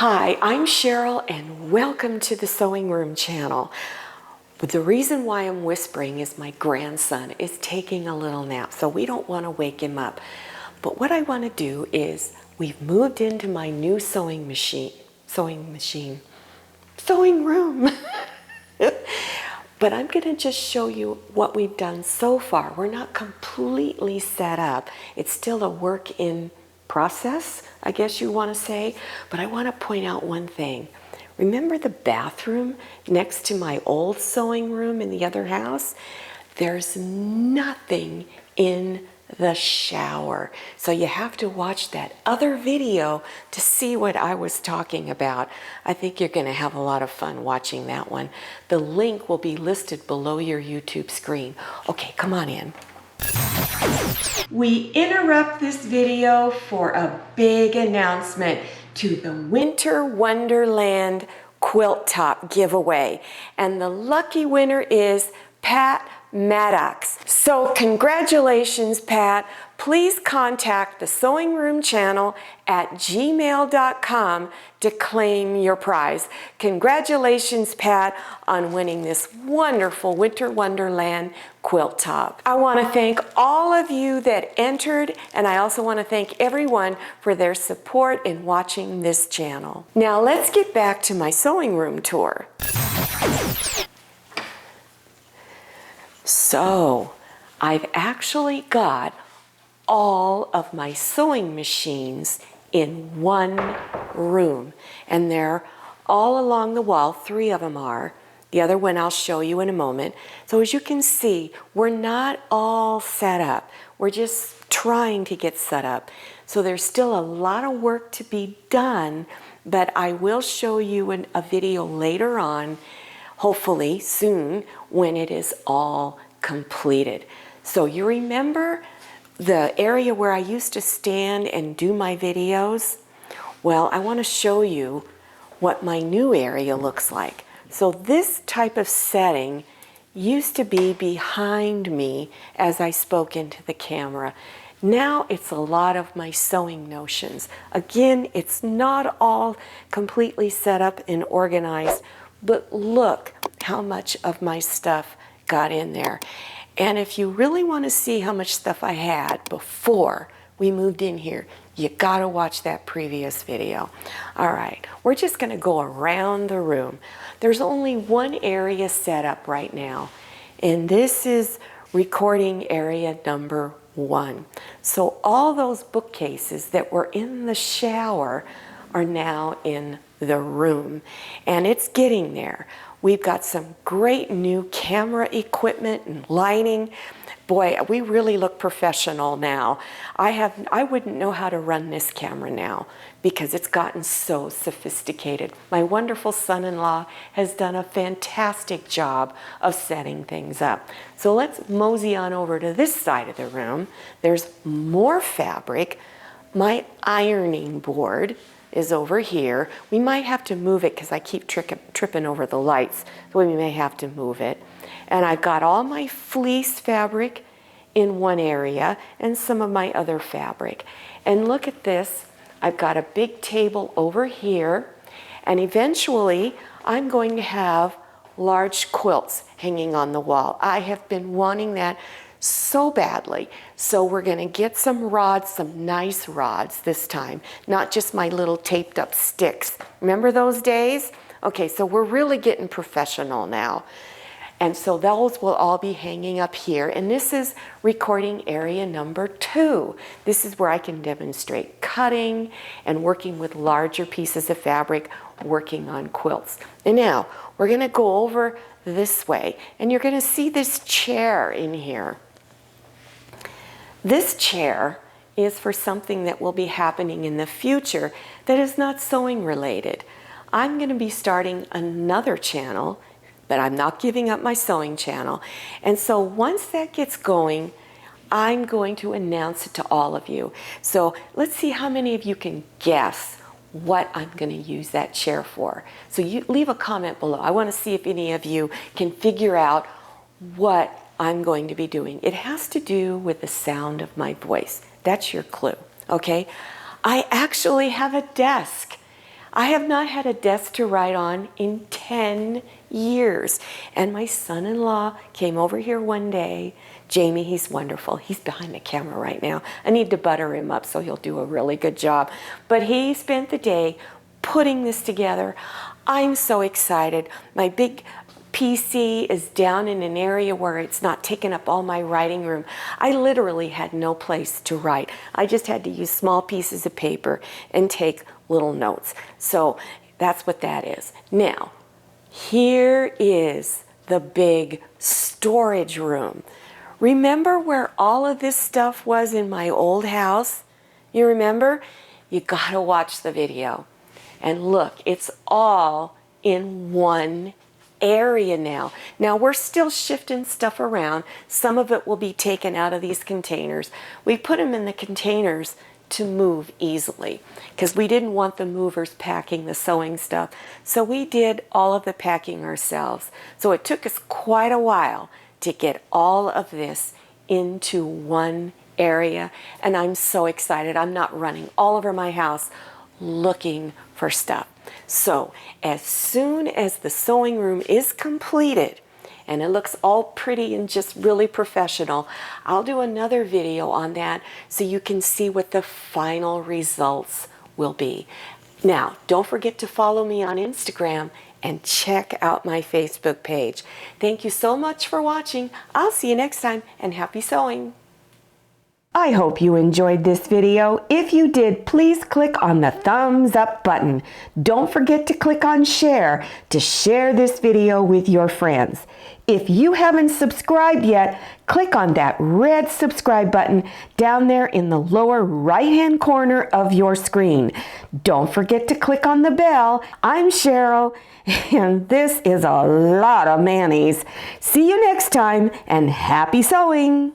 Hi, I'm Cheryl and welcome to the Sewing Room channel. But the reason why I'm whispering is my grandson is taking a little nap, so we don't want to wake him up. But what I want to do is we've moved into my new sewing room. But I'm going to just show you what we've done so far. We're not completely set up. It's still a work in process, I guess you want to say. But I want to point out one thing. Remember the bathroom next to my old sewing room in the other house? There's nothing in the shower. So you have to watch that other video to see what I was talking about. I think you're going to have a lot of fun watching that one. The link will be listed below your YouTube screen. Okay, come on in. We interrupt this video for a big announcement to the Winter Wonderland quilt top giveaway. And the lucky winner is Pat Maddox. So congratulations, Pat. Please contact the Sewing Room channel at gmail.com to claim your prize. Congratulations, Pat, on winning this wonderful Winter Wonderland quilt top. I want to thank all of you that entered, and I also want to thank everyone for their support in watching this channel. Now let's get back to my sewing room tour. So, I've actually got all of my sewing machines in one room, and they're all along the wall. 3 of them are. The other one I'll show you in a moment. So as you can see, we're not all set up. We're just trying to get set up. So there's still a lot of work to be done, but I will show you a video later on, hopefully soon, when it is all completed. So you remember the area where I used to stand and do my videos? Well, I want to show you what my new area looks like. So this type of setting used to be behind me as I spoke into the camera. Now it's a lot of my sewing notions. Again, it's not all completely set up and organized, but look how much of my stuff got in there. And if you really want to see how much stuff I had before we moved in here, you gotta watch that previous video. All right, we're just gonna go around the room. There's only one area set up right now, and this is recording area number 1. So all those bookcases that were in the shower are now in the room, and it's getting there. We've got some great new camera equipment and lighting. Boy, we really look professional now. I wouldn't know how to run this camera now because it's gotten so sophisticated. My wonderful son-in-law has done a fantastic job of setting things up. So let's mosey on over to this side of the room. There's more fabric. My ironing board is over here. We might have to move it because I keep tripping over the lights, so we may have to move it. And I've got all my fleece fabric in one area and some of my other fabric. And look at this. I've got a big table over here, and eventually I'm going to have large quilts hanging on the wall. I have been wanting that so badly. So we're going to get some rods, some nice rods this time, not just my little taped up sticks. Remember those days? Okay, so we're really getting professional now. And so those will all be hanging up here. And this is recording area number 2. This is where I can demonstrate cutting and working with larger pieces of fabric, working on quilts. And now we're going to go over this way, and you're going to see this chair in here. This chair is for something that will be happening in the future that is not sewing related. I'm going to be starting another channel, but I'm not giving up my sewing channel. And so once that gets going, I'm going to announce it to all of you. So let's see how many of you can guess what I'm going to use that chair for. So you leave a comment below. I want to see if any of you can figure out what I'm going to be doing. It has to do with the sound of my voice. That's your clue, okay? I actually have a desk. I have not had a desk to write on in 10 years. And my son-in-law came over here one day. Jamie, he's wonderful. He's behind the camera right now. I need to butter him up so he'll do a really good job. But he spent the day putting this together. I'm so excited. My big PC is down in an area where it's not taking up all my writing room. I literally had no place to write. I just had to use small pieces of paper and take little notes. So that's what that is. Now, here is the big storage room. Remember where all of this stuff was in my old house? You remember? You gotta watch the video. And look, it's all in one area now. Now we're still shifting stuff around. Some of it will be taken out of these containers. We put them in the containers to move easily because we didn't want the movers packing the sewing stuff. So we did all of the packing ourselves. So it took us quite a while to get all of this into one area. And I'm so excited. I'm not running all over my house looking for stuff. So as soon as the sewing room is completed and it looks all pretty and just really professional, I'll do another video on that so you can see what the final results will be. Now, don't forget to follow me on Instagram and check out my Facebook page. Thank you so much for watching. I'll see you next time, and happy sewing. I hope you enjoyed this video. If you did, please click on the thumbs up button. Don't forget to click on share to share this video with your friends. If you haven't subscribed yet, click on that red subscribe button down there in the lower right-hand corner of your screen. Don't forget to click on the bell. I'm Cheryl, and this is a lot of mayonnaise. See you next time, and happy sewing!